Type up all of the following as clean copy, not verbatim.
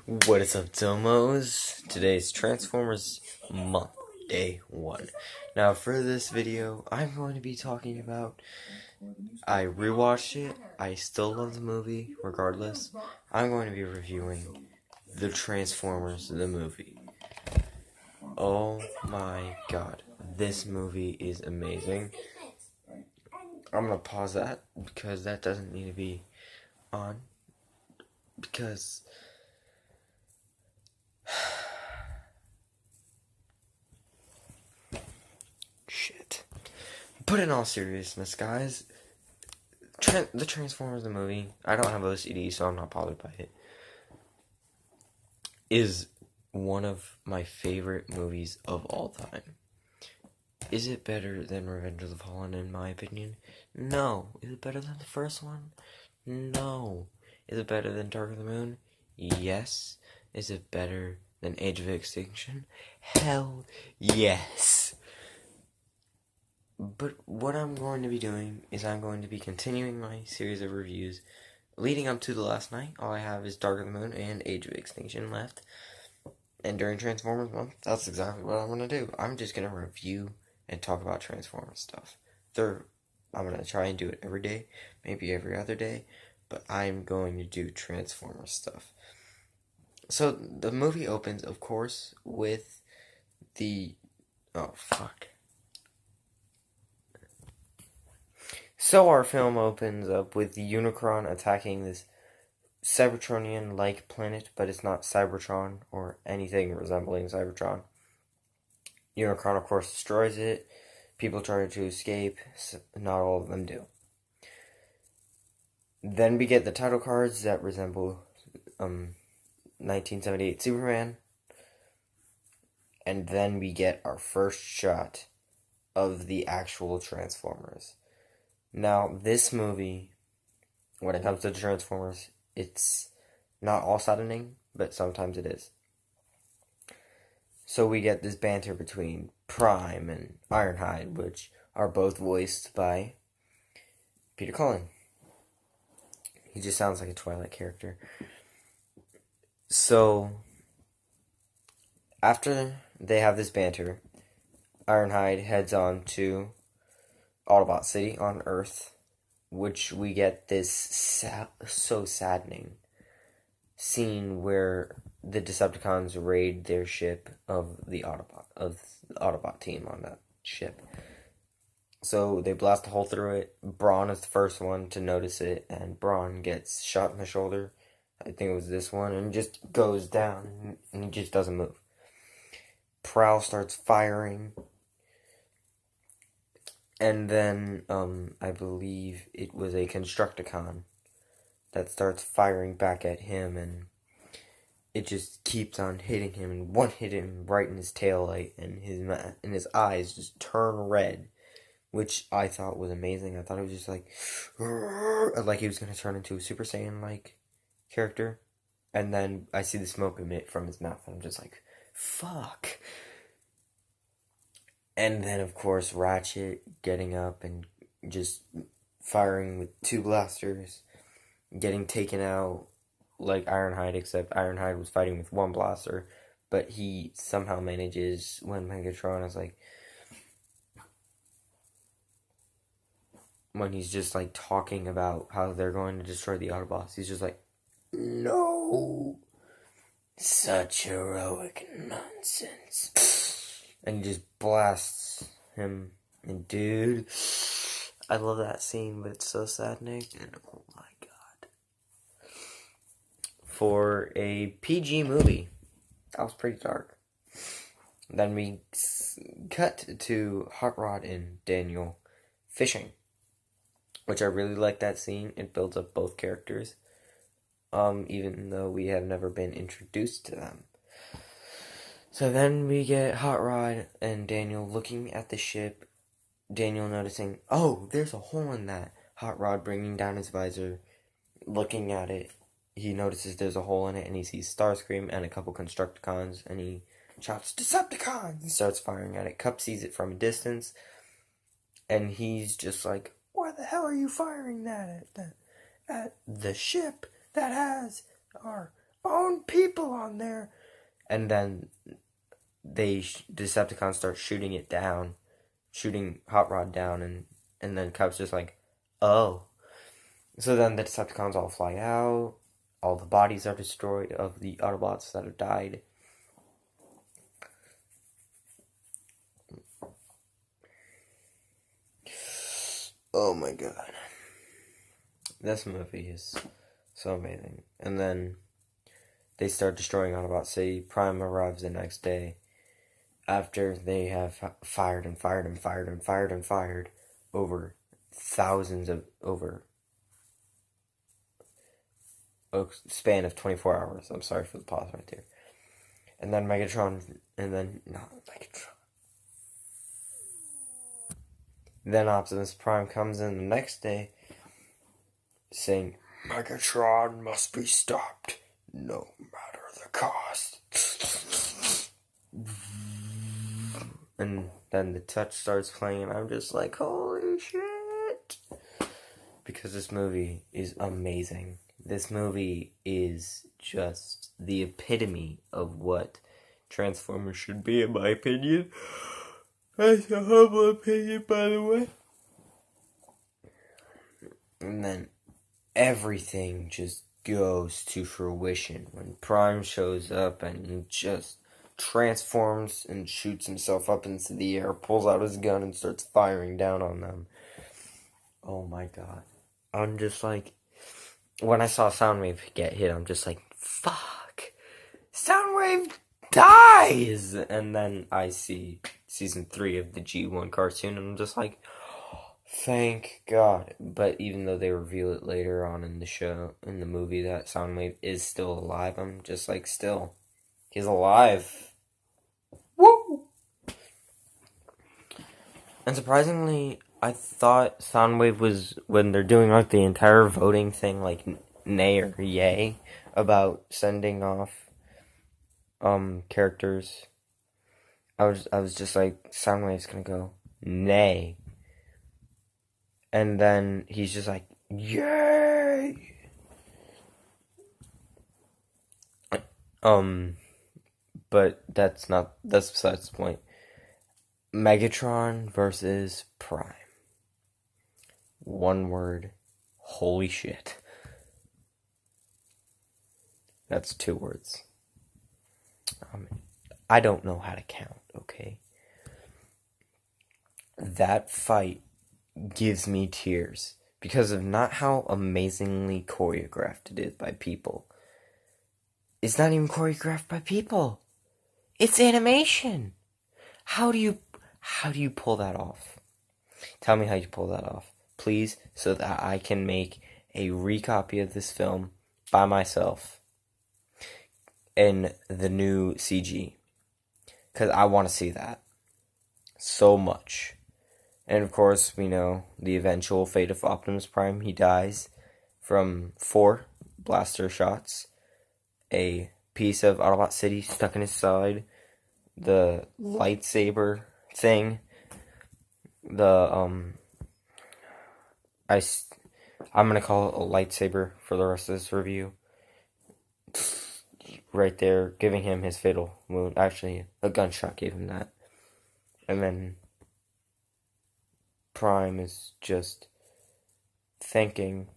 What is up, Domos? Today's Transformers month, day 1. Now, for this video, I'm going to be talking about, I rewatched it, I still love the movie, regardless. I'm going to be reviewing the Transformers, the movie. Oh my god, this movie is amazing. I'm going to pause that, because that doesn't need to be on, because shit. But in all seriousness, guys, the Transformers the movie, I don't have OCD, so I'm not bothered by it, is one of my favorite movies of all time. Is it better than Revenge of the Fallen, in my opinion? No. Is it better than the first one? No. Is it better than Dark of the Moon? Yes. Is it better than Age of Extinction? Hell yes. But what I'm going to be doing is I'm going to be continuing my series of reviews leading up to the last night. All I have is Dark of the Moon and Age of Extinction left. And during Transformers month, that's exactly what I'm going to do. I'm just going to review and talk about Transformers stuff. I'm going to try and do it every day, maybe every other day, but I'm going to do Transformers stuff. So the movie opens, of course, with the... oh, fuck. So our film opens up with the Unicron attacking this Cybertronian-like planet, but it's not Cybertron or anything resembling Cybertron. Unicron, of course, destroys it. People try to escape. Not all of them do. Then we get the title cards that resemble 1978 Superman. And then we get our first shot of the actual Transformers. Now, this movie, when it comes to Transformers, it's not all saddening, but sometimes it is. So we get this banter between Prime and Ironhide, which are both voiced by Peter Cullen. He just sounds like a Twilight character. So, after they have this banter, Ironhide heads on to Autobot City on Earth, which we get this so saddening scene where the Decepticons raid their ship of the Autobot team on that ship. So they blast a hole through it. Brawn is the first one to notice it, and Brawn gets shot in the shoulder. I think it was this one, and just goes down, and he just doesn't move. Prowl starts firing. And then, I believe it was a Constructicon that starts firing back at him, and it just keeps on hitting him, and one hit him right in his taillight, and his eyes just turn red, which I thought was amazing. I thought it was just like he was going to turn into a Super Saiyan-like character, and then I see the smoke emit from his mouth, and I'm just like, fuck. And then, of course, Ratchet getting up and just firing with 2 blasters, getting taken out like Ironhide, except Ironhide was fighting with 1 blaster, but he somehow manages, when Megatron is like, when he's just like talking about how they're going to destroy the Autobots, he's just like, no, such heroic nonsense. And he just blasts him. And dude, I love that scene, but it's so saddening. And oh my god. For a PG movie, that was pretty dark. Then we cut to Hot Rod and Daniel fishing, which I really like that scene. It builds up both characters, even though we have never been introduced to them. So then we get Hot Rod and Daniel looking at the ship. Daniel noticing, oh, there's a hole in that. Hot Rod bringing down his visor, looking at it. He notices there's a hole in it, and he sees Starscream and a couple Constructicons, and he shouts, Decepticons! And starts firing at it. Cup sees it from a distance, and he's just like, why the hell are you firing that at the ship that has our own people on there. And then Decepticons start shooting it down, shooting Hot Rod down, and then Cub's just like, oh. So then the Decepticons all fly out, all the bodies are destroyed of the Autobots that have died. Oh my god. This movie is so amazing. And then they start destroying Autobot City. Prime arrives the next day after they have fired over thousands of, over a span of 24 hours. I'm sorry for the pause right there. And then Then Optimus Prime comes in the next day saying, Megatron must be stopped, no matter the cost. And then the touch starts playing, and I'm just like, holy shit! Because this movie is amazing. This movie is just the epitome of what Transformers should be, in my opinion. That's a humble opinion, by the way. And then everything just goes to fruition when Prime shows up and he just transforms and shoots himself up into the air, pulls out his gun and starts firing down on them. Oh my god. I'm just like, when I saw Soundwave get hit, I'm just like, fuck, Soundwave dies! And then I see season 3 of the G1 cartoon, and I'm just like, thank God. But even though they reveal it later on in the show, in the movie, that Soundwave is still alive, I'm just like, still, he's alive. Woo! And surprisingly, I thought Soundwave was, when they're doing like the entire voting thing, like nay or yay, about sending off characters, I was just like, Soundwave's gonna go nay. And then he's just like, yay! But that's besides the point. Megatron versus Prime. One word, holy shit. That's 2 words. I don't know how to count, okay? That fight gives me tears because of not how amazingly choreographed it is by people. It's not even choreographed by people. It's animation. How do you pull that off? Tell me how you pull that off, please, so that I can make a recopy of this film by myself in the new CG. Because I want to see that so much. And of course, we know the eventual fate of Optimus Prime. He dies from 4 blaster shots, a piece of Autobot City stuck in his side, the lightsaber thing, I'm gonna call it a lightsaber for the rest of this review. Right there, giving him his fatal wound. Actually, a gunshot gave him that. And then Prime is just thinking.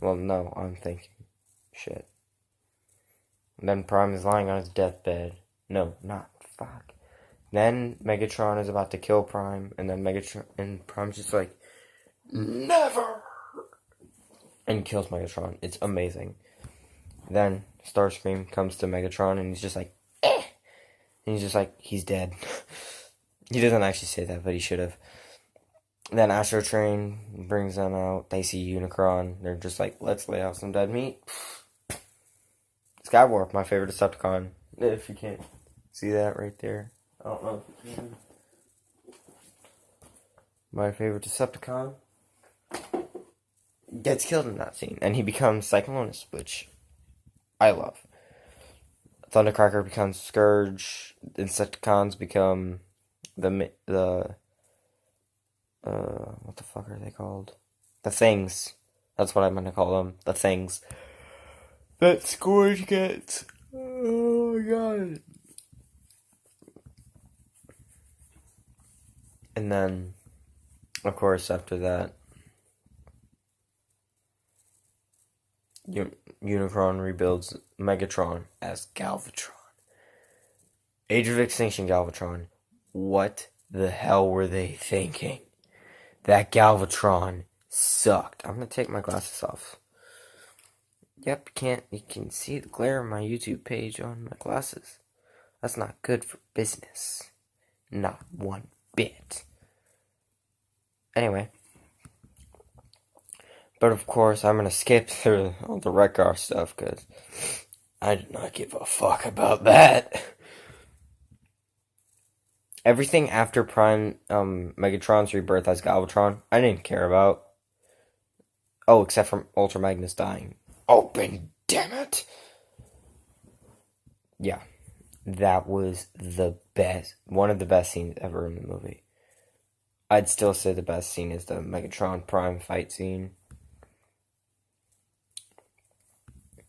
Well, no, I'm thinking. Shit. And then Prime is lying on his deathbed. No, not. Fuck. Then Megatron is about to kill Prime, and then Prime's just like, never! And kills Megatron. It's amazing. Then Starscream comes to Megatron, and he's just like, eh! And he's just like, he's dead. He doesn't actually say that, but he should have. Then Astro Train brings them out. They see Unicron. They're just like, let's lay out some dead meat. Skywarp, my favorite Decepticon. If you can't see that right there. I don't know if you can. My favorite Decepticon gets killed in that scene. And he becomes Cyclonus, which I love. Thundercracker becomes Scourge. Insecticons become the what the fuck are they called? The Things. That's what I'm gonna call them. The Things. that Scourge gets. Oh my god. And then, of course, after that, Unicron rebuilds Megatron as Galvatron. Age of Extinction Galvatron. What the hell were they thinking? That Galvatron sucked. I'm gonna take my glasses off. Yep, you can see the glare on my YouTube page on my glasses. That's not good for business. Not one bit. Anyway. But of course, I'm gonna skip through all the Wreck-Gar stuff, because I did not give a fuck about that. Everything after Prime, Megatron's rebirth as Galvatron, I didn't care about. Oh, except for Ultra Magnus dying. Open, damn it! Yeah, that was the best, one of the best scenes ever in the movie. I'd still say the best scene is the Megatron Prime fight scene.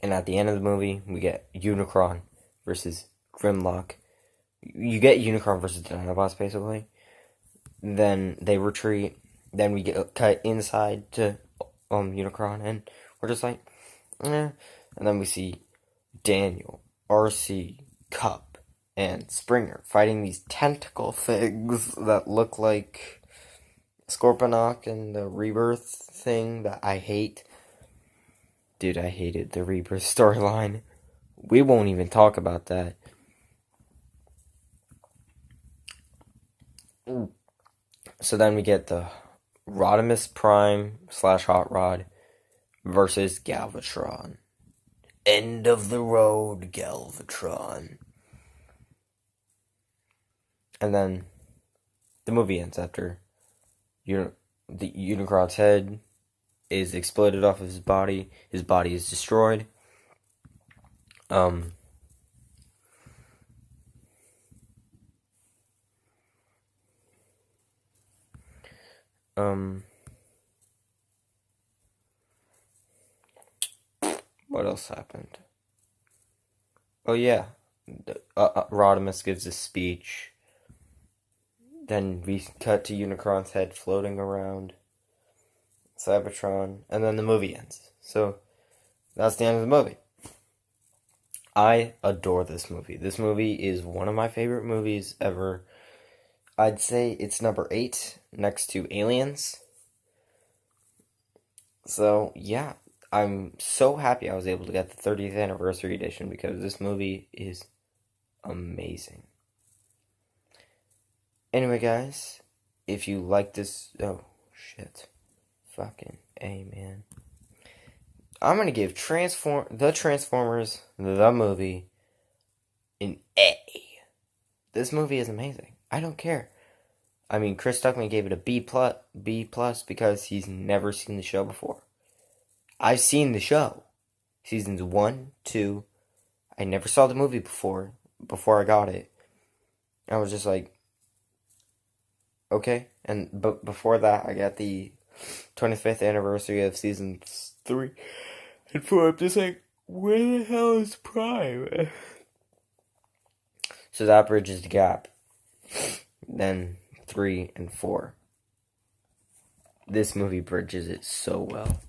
And at the end of the movie, we get Unicron versus Grimlock. You get Unicron versus the Dinobots, basically. Then they retreat. Then we get cut inside to Unicron, and we're just like, eh. And then we see Daniel, RC, Cup, and Springer fighting these tentacle things that look like Scorponok and the Rebirth thing that I hate. Dude, I hated the Rebirth storyline. We won't even talk about that. So then we get the Rodimus Prime / Hot Rod versus Galvatron. End of the road, Galvatron. And then the movie ends after the Unicron's head is exploded off of his body. His body is destroyed. What else happened? Oh yeah, Rodimus gives a speech. Then we cut to Unicron's head floating around Cybertron, and then the movie ends. So that's the end of the movie. I adore this movie. This movie is one of my favorite movies ever. I'd say it's number 8 next to Aliens. So yeah, I'm so happy I was able to get the 30th anniversary edition, because this movie is amazing. Anyway, guys, if you like this, oh shit, fucking A, man. I'm gonna give the Transformers the movie an A. This movie is amazing. I don't care. I mean, Chris Stuckman gave it a B plus because he's never seen the show before. I've seen the show, seasons 1, 2. I never saw the movie before I got it. I was just like, okay. But before that, I got the 25th anniversary of seasons 3 and 4. I'm just like, where the hell is Prime? So that bridges the gap. Then 3 and 4. This movie bridges it so well.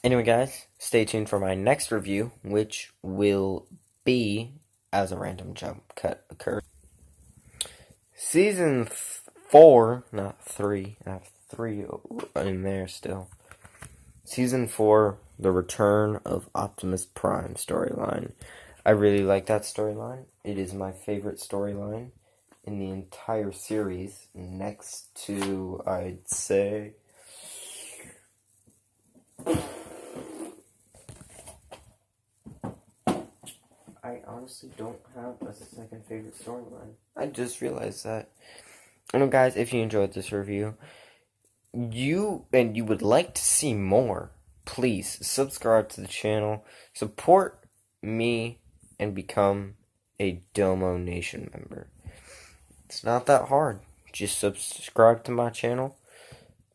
Anyway, guys, stay tuned for my next review, which will be, as a random jump cut occurs, Season 4, not 3, I have 3 in there still. Season 4, The Return of Optimus Prime storyline. I really like that storyline. It is my favorite storyline in the entire series, next to, I'd say, I honestly don't have a second favorite storyline. I just realized that. And guys, if you enjoyed this review, you would like to see more, please subscribe to the channel, support me, and become a Domo Nation member. It's not that hard. Just subscribe to my channel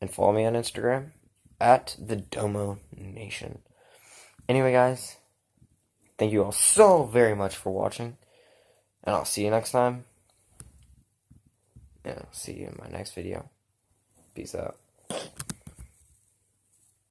and follow me on Instagram at the Domo Nation. Anyway, guys, thank you all so very much for watching, and I'll see you next time. Yeah, I'll see you in my next video. Peace out.